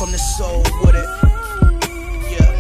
from the soul with it. Yeah.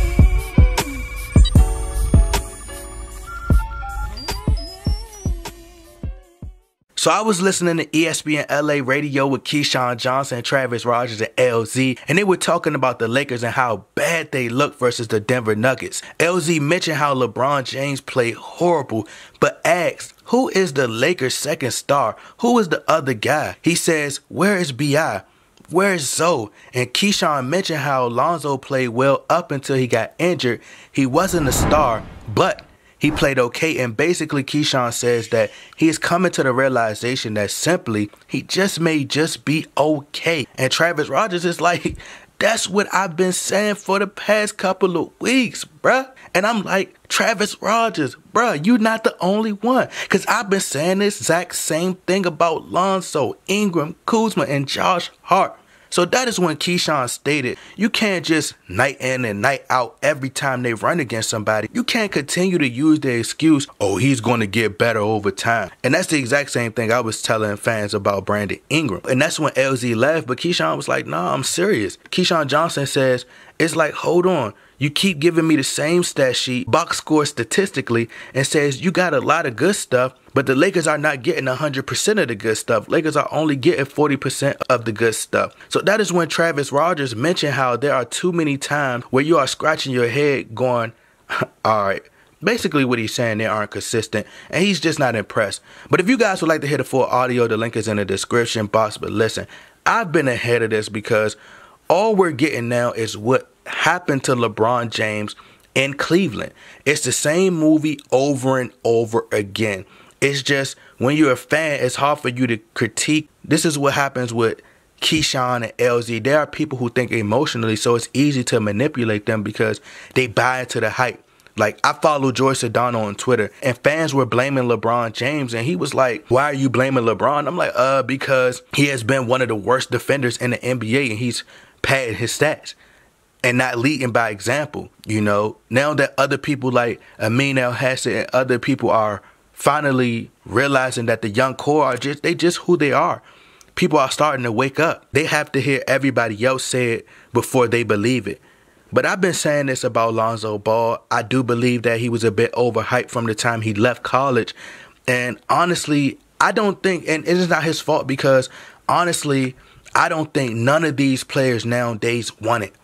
So I was listening to ESPN LA radio with Keyshawn Johnson, Travis Rogers, and LZ, and they were talking about the Lakers and how bad they look versus the Denver Nuggets. LZ mentioned how LeBron James played horrible, but asked, who is the Lakers' second star? Who is the other guy? He says, where is B.I.? Where's Zoe? And Keyshawn mentioned how Lonzo played well up until he got injured. He wasn't a star, but he played okay. And basically Keyshawn says that he is coming to the realization that simply he may just be okay. And Travis Rogers is like, that's what I've been saying for the past couple of weeks, bruh. And I'm like, Travis Rogers, bruh, you're not the only one. Because I've been saying this exact same thing about Lonzo, Ingram, Kuzma, and Josh Hart. So that is when Keyshawn stated, you can't just night in and night out every time they run against somebody. You can't continue to use the excuse, oh, he's going to get better over time. And that's the exact same thing I was telling fans about Brandon Ingram. And that's when LZ left, but Keyshawn was like, nah, I'm serious. Keyshawn Johnson says, it's like, hold on. You keep giving me the same stat sheet, box score statistically, and says you got a lot of good stuff, but the Lakers are not getting 100% of the good stuff. Lakers are only getting 40% of the good stuff. So that is when Travis Rogers mentioned how there are too many times where you are scratching your head going, all right. Basically what he's saying, they aren't consistent, and he's just not impressed. But if you guys would like to hear the full audio, the link is in the description box. But listen, I've been ahead of this because all we're getting now is what happened to LeBron James in Cleveland. It's the same movie over and over again. It's just when you're a fan, it's hard for you to critique. This is what happens with Keyshawn and LZ. There are people who think emotionally, so it's easy to manipulate them because they buy into the hype. Like, I follow Joy Sedano on Twitter, and fans were blaming LeBron James, and he was like, why are you blaming LeBron? I'm like, because he has been one of the worst defenders in the NBA, and he's padding his stats and not leading by example. You know, now that other people like Amin El-Hassan and other people are finally realizing that the young core are just who they are. People are starting to wake up. They have to hear everybody else say it before they believe it. But I've been saying this about Lonzo Ball. I do believe that he was a bit overhyped from the time he left college. And honestly, I don't think, and it is not his fault because honestly, I don't think none of these players nowadays want it.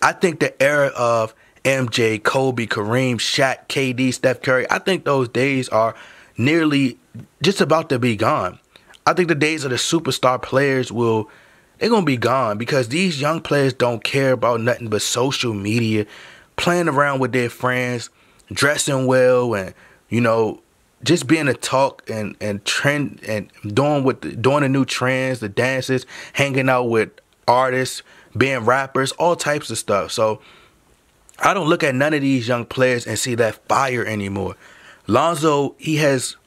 I think the era of MJ, Kobe, Kareem, Shaq, KD, Steph Curry, I think those days are nearly just about to be gone. I think the days of the superstar players they're going to be gone because these young players don't care about nothing but social media, playing around with their friends, dressing well, and, you know, just being a talk and trend and doing the new trends, the dances, hanging out with artists, being rappers, all types of stuff. So I don't look at none of these young players and see that fire anymore. Lonzo, he has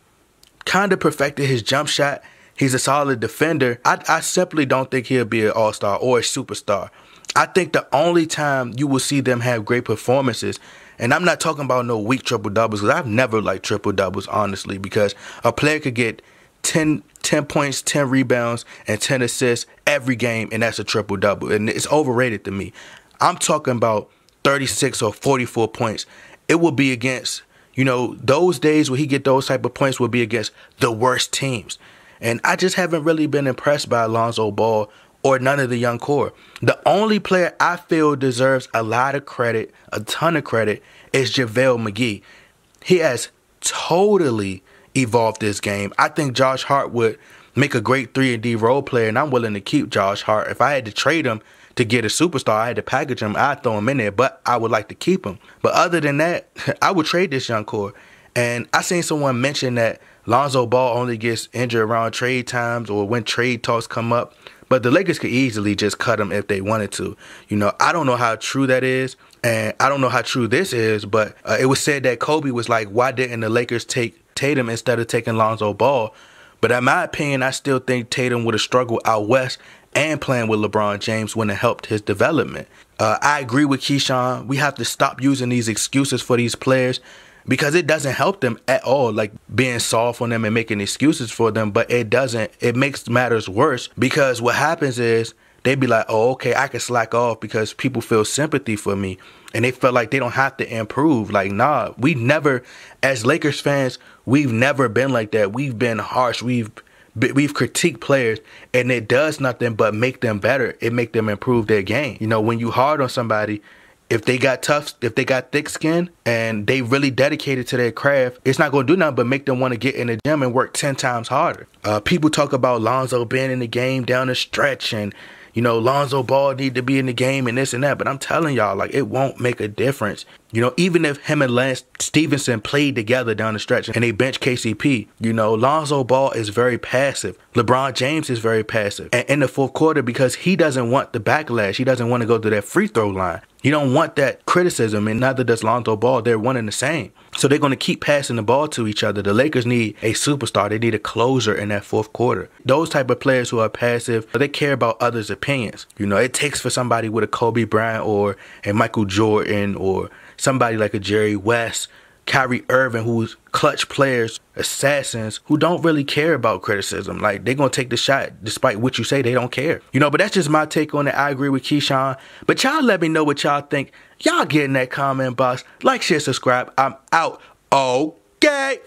kind of perfected his jump shot. He's a solid defender. I simply don't think he'll be an all-star or a superstar. I think the only time you will see them have great performances, and I'm not talking about no weak triple-doubles because I've never liked triple-doubles, honestly, because a player could get 10 points, 10 rebounds, and 10 assists every game, and that's a triple-double, and it's overrated to me. I'm talking about 36 or 44 points. It will be against, you know, those days where he get those type of points will be against the worst teams. And I just haven't really been impressed by Lonzo Ball or none of the young core. The only player I feel deserves a lot of credit, a ton of credit, is JaVale McGee. He has totally evolved this game. I think Josh Hart would make a great 3-and-D role player, and I'm willing to keep Josh Hart. If I had to trade him to get a superstar, I had to package him, I'd throw him in there, but I would like to keep him. But other than that, I would trade this young core. And I seen someone mention that Lonzo Ball only gets injured around trade times or when trade talks come up. But the Lakers could easily just cut him if they wanted to. You know, I don't know how true that is, and I don't know how true this is, but it was said that Kobe was like, why didn't the Lakers take Tatum instead of taking Lonzo Ball? But in my opinion, I still think Tatum would have struggled out west and playing with LeBron James when it helped his development. I agree with Keyshawn. We have to stop using these excuses for these players, because it doesn't help them at all, like being soft on them and making excuses for them, but it makes matters worse, because what happens is they'd be like, oh, okay, I can slack off because people feel sympathy for me. And they feel like they don't have to improve. Like, nah, we never, as Lakers fans, we've never been like that. We've been harsh. We've critiqued players, and it does nothing but make them better. It make them improve their game. You know, when you hard on somebody, if they got thick skin and they really dedicated to their craft, it's not going to do nothing but make them want to get in the gym and work 10 times harder. People talk about Lonzo being in the game down the stretch and, you know, Lonzo Ball need to be in the game and this and that. But I'm telling y'all, like, it won't make a difference. You know, even if him and Lance Stevenson played together down the stretch and they bench KCP, you know, Lonzo Ball is very passive. LeBron James is very passive. And in the fourth quarter, because he doesn't want the backlash, he doesn't want to go to that free throw line. You don't want that criticism, and neither does Lonzo Ball. They're one and the same. So they're going to keep passing the ball to each other. The Lakers need a superstar. They need a closer in that fourth quarter. Those type of players who are passive, they care about others' opinions. You know, it takes for somebody with a Kobe Bryant or a Michael Jordan or somebody like a Jerry West, Kyrie Irving, who's clutch players, assassins, who don't really care about criticism. Like, they're going to take the shot despite what you say. They don't care. You know, but that's just my take on it. I agree with Keyshawn. But y'all let me know what y'all think. Y'all get in that comment box. Like, share, subscribe. I'm out. Okay.